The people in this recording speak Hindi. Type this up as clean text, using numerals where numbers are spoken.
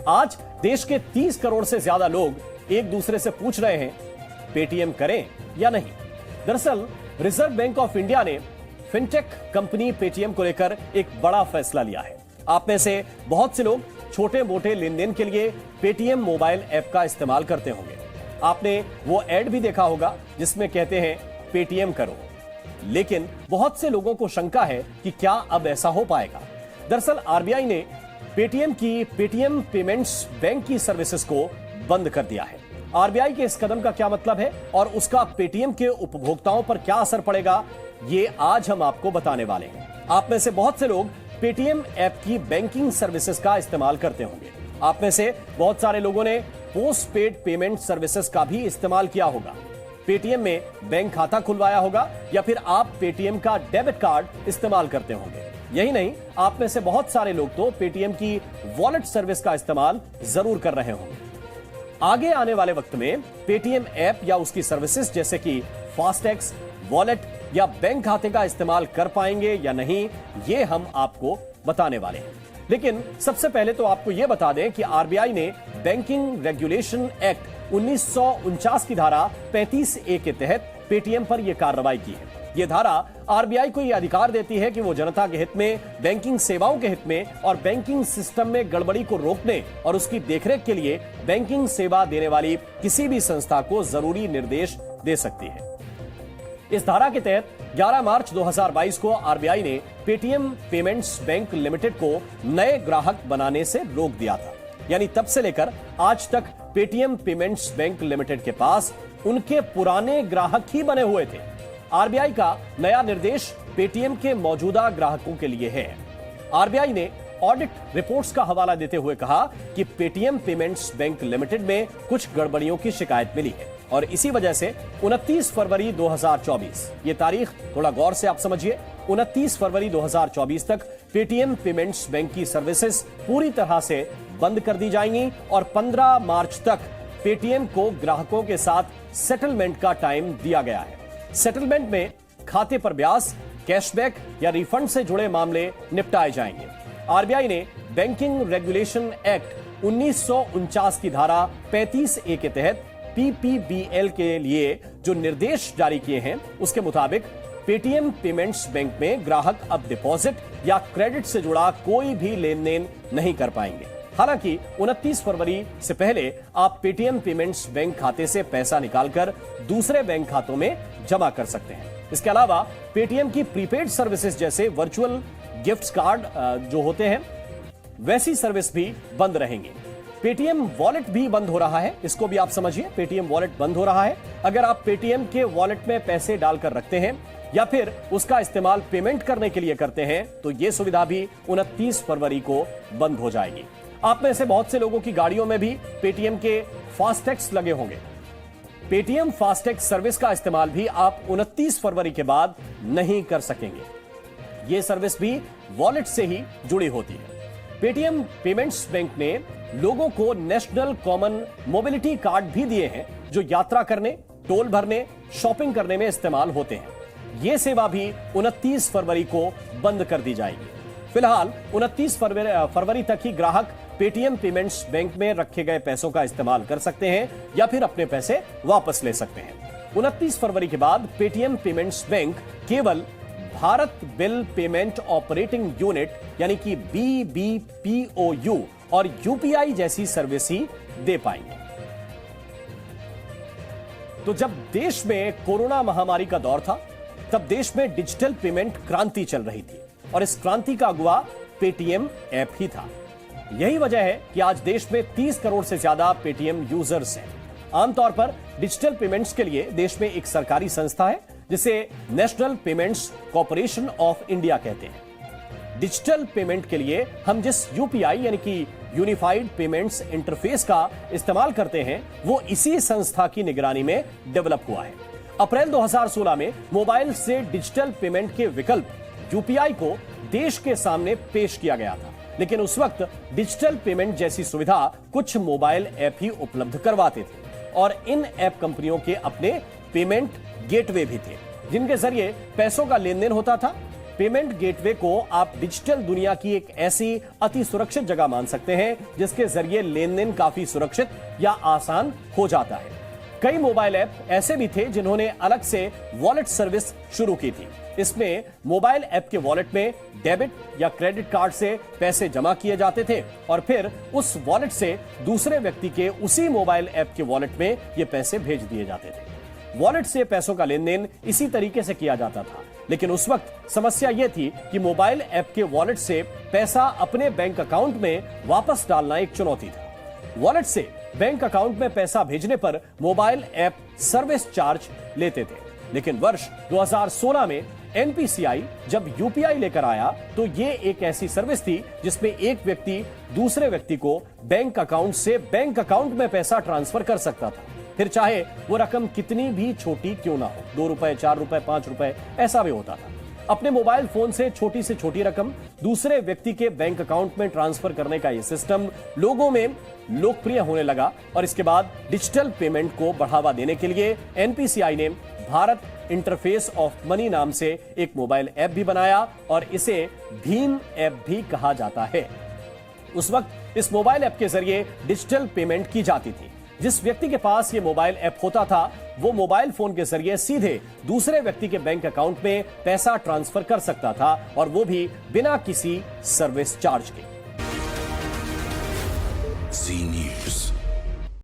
आज देश के 30 करोड़ से ज्यादा लोग एक दूसरे से पूछ रहे हैं पेटीएम करें या नहीं। दरअसल रिजर्व बैंक ऑफ इंडिया ने फिनटेक कंपनी पेटीएम को लेकर एक बड़ा फैसला लिया है। आप में से बहुत से लोग छोटे मोटे लेन देन के लिए पेटीएम मोबाइल ऐप का इस्तेमाल करते होंगे। आपने वो ऐड भी देखा होगा जिसमें कहते हैं पेटीएम करो, लेकिन बहुत से लोगों को शंका है कि क्या अब ऐसा हो पाएगा। दरअसल आरबीआई ने पेटीएम पेमेंट्स बैंक की सर्विसेज को बंद कर दिया है। आरबीआई के इस कदम का क्या मतलब है और उसका पेटीएम के उपभोक्ताओं पर क्या असर पड़ेगा, ये आज हम आपको बताने वाले हैं। आप में से बहुत से लोग पेटीएम ऐप की बैंकिंग सर्विसेज का इस्तेमाल करते होंगे। आप में से बहुत सारे लोगों ने पोस्ट पेड पेमेंट सर्विसेज का भी इस्तेमाल किया होगा। पेटीएम में बैंक खाता खुलवाया होगा या फिर आप पेटीएम का डेबिट कार्ड इस्तेमाल करते होंगे। यही नहीं, आप में से बहुत सारे लोग तो पेटीएम की वॉलेट सर्विस का इस्तेमाल जरूर कर रहे होंगे। आगे आने वाले वक्त में पेटीएम ऐप या उसकी सर्विसेज जैसे कि फास्टैग्स, वॉलेट या बैंक खाते का इस्तेमाल कर पाएंगे या नहीं, ये हम आपको बताने वाले हैं। लेकिन सबसे पहले तो आपको यह बता दें कि आरबीआई ने बैंकिंग रेगुलेशन एक्ट 1949 की धारा 35A के तहत पेटीएम पर यह कार्रवाई की है। यह धारा आरबीआई को यह अधिकार देती है कि वो जनता के हित में, बैंकिंग सेवाओं के हित में और बैंकिंग सिस्टम में गड़बड़ी को रोकने और उसकी देखरेख के लिए बैंकिंग सेवा देने वाली किसी भी संस्था को जरूरी निर्देश दे सकती है। इस धारा के तहत 11 मार्च 2022 को आरबीआई ने पेटीएम पेमेंट्स बैंक लिमिटेड को नए ग्राहक बनाने से रोक दिया था। यानी तब से लेकर आज तक पेटीएम पेमेंट्स बैंक लिमिटेड के पास उनके पुराने ग्राहक ही बने हुए थे। आरबीआई का नया निर्देश पेटीएम के मौजूदा ग्राहकों के लिए है। आरबीआई ने ऑडिट रिपोर्ट्स का हवाला देते हुए कहा कि पेटीएम पेमेंट्स बैंक लिमिटेड में कुछ गड़बड़ियों की शिकायत मिली है और इसी वजह से 29 फरवरी 2024, ये तारीख थोड़ा गौर से आप समझिए, 29 फरवरी 2024 तक पेटीएम पेमेंट्स बैंक की सर्विसेज पूरी तरह से बंद कर दी जाएंगी और 15 मार्च तक पेटीएम को ग्राहकों के साथ सेटलमेंट का टाइम दिया गया है। सेटलमेंट में खाते पर ब्याज, कैशबैक या रिफंड से जुड़े मामले निपटाए जाएंगे। आरबीआई ने बैंकिंग रेगुलेशन एक्ट 1949 की धारा 35A के तहत पीपीबीएल के लिए जो निर्देश जारी किए हैं, उसके मुताबिक पेटीएम पेमेंट्स बैंक में ग्राहक अब डिपॉजिट या क्रेडिट से जुड़ा कोई भी लेन देन नहीं कर पाएंगे। हालांकि 29 फरवरी से पहले आप पेटीएम पेमेंट्स बैंक खाते से पैसा निकालकर दूसरे बैंक खातों में जमा कर सकते हैं। इसके अलावा पेटीएम की प्रीपेड सर्विसेज जैसे वर्चुअल गिफ्ट कार्ड जो होते हैं, वैसी सर्विस भी बंद रहेंगे। पेटीएम वॉलेट भी बंद हो रहा है, इसको भी आप समझिए, पेटीएम वॉलेट बंद हो रहा है। अगर आप पेटीएम के वॉलेट में पैसे डालकर रखते हैं या फिर उसका इस्तेमाल पेमेंट करने के लिए करते हैं तो यह सुविधा भी 29 फरवरी को बंद हो जाएगी। आप में से बहुत से लोगों की गाड़ियों में भी पेटीएम के फास्टैग्स लगे होंगे। पेटीएम फास्टैग सर्विस का इस्तेमाल भी आप 29 फरवरी के बाद नहीं कर सकेंगे। यह सर्विस भी वॉलेट से ही जुड़ी होती है। पेटीएम पेमेंट्स बैंक ने लोगों को नेशनल कॉमन मोबिलिटी कार्ड भी दिए हैं जो यात्रा करने, टोल भरने, शॉपिंग करने में इस्तेमाल होते हैं। यह सेवा भी 29 फरवरी को बंद कर दी जाएगी। फिलहाल 29 फरवरी तक ही ग्राहक पेटीएम पेमेंट्स बैंक में रखे गए पैसों का इस्तेमाल कर सकते हैं या फिर अपने पैसे वापस ले सकते हैं। 29 फरवरी के बाद पेटीएम पेमेंट्स बैंक केवल Bharat bill payment operating unit यानी कि BBPOU और यूपीआई जैसी सर्विस ही दे पाएंगे। तो जब देश में कोरोना महामारी का दौर था, तब देश में डिजिटल पेमेंट क्रांति चल रही थी और इस क्रांति का अगुवा पेटीएम ऐप ही था। यही वजह है कि आज देश में 30 करोड़ से ज्यादा पेटीएम यूजर्स हैं। आमतौर पर डिजिटल पेमेंट्स के लिए देश में एक सरकारी संस्था है जिसे national payments corporation of India कहते हैं। डिजिटल पेमेंट के लिए हम जिस यूपीआई यानी कि यूनिफाइड पेमेंट्स इंटरफेस का इस्तेमाल करते हैं, वो इसी संस्था की निगरानी में डेवलप हुआ है। अप्रैल 2016 में मोबाइल से डिजिटल पेमेंट के विकल्प यूपीआई को देश के सामने पेश किया गया था, लेकिन उस वक्त डिजिटल पेमेंट जैसी सुविधा कुछ मोबाइल ऐप ही उपलब्ध करवाते थे और इन ऐप कंपनियों के अपने पेमेंट गेटवे भी थे जिनके जरिए पैसों का लेन देन होता था। पेमेंट गेटवे को आप डिजिटल दुनिया की एक ऐसी अति सुरक्षित जगह मान सकते हैं जिसके जरिए लेन देन काफी सुरक्षित या आसान हो जाता है। कई मोबाइल ऐप ऐसे भी थे जिन्होंने अलग से वॉलेट सर्विस शुरू की थी। इसमें मोबाइल ऐप के वॉलेट में डेबिट या क्रेडिट कार्ड से पैसे जमा किए जाते थे और फिर उस वॉलेट से दूसरे व्यक्ति के उसी मोबाइल ऐप के वॉलेट में ये पैसे भेज दिए जाते थे। वॉलेट से पैसों का लेन देन इसी तरीके से किया जाता था, लेकिन उस वक्त समस्या यह थी कि मोबाइल ऐप के वॉलेट से पैसा अपने बैंक अकाउंट में वापस डालना एक चुनौती था। वॉलेट से बैंक अकाउंट में पैसा भेजने पर मोबाइल ऐप सर्विस चार्ज लेते थे, लेकिन वर्ष 2016 में एनपीसीआई जब यूपीआई लेकर आया तो यह एक ऐसी सर्विस थी जिसमें एक व्यक्ति दूसरे व्यक्ति को बैंक अकाउंट से बैंक अकाउंट में पैसा ट्रांसफर कर सकता था, फिर चाहे वो रकम कितनी भी छोटी क्यों ना हो, 2 रुपए, 4 रुपए, 5 रुपए, ऐसा भी होता था। अपने मोबाइल फोन से छोटी रकम दूसरे व्यक्ति के बैंक अकाउंट में ट्रांसफर करने का यह सिस्टम लोगों में लोकप्रिय होने लगा और इसके बाद डिजिटल पेमेंट को बढ़ावा देने के लिए एनपीसीआई ने भारत इंटरफेस ऑफ मनी नाम से एक मोबाइल ऐप भी बनाया और इसे भीम ऐप भी कहा जाता है। उस वक्त इस मोबाइल ऐप के जरिए डिजिटल पेमेंट की जाती थी। जिस व्यक्ति के पास ये मोबाइल ऐप होता था वो मोबाइल फोन के जरिए सीधे दूसरे व्यक्ति के बैंक अकाउंट में पैसा ट्रांसफर कर सकता था और वो भी बिना किसी सर्विस चार्ज के।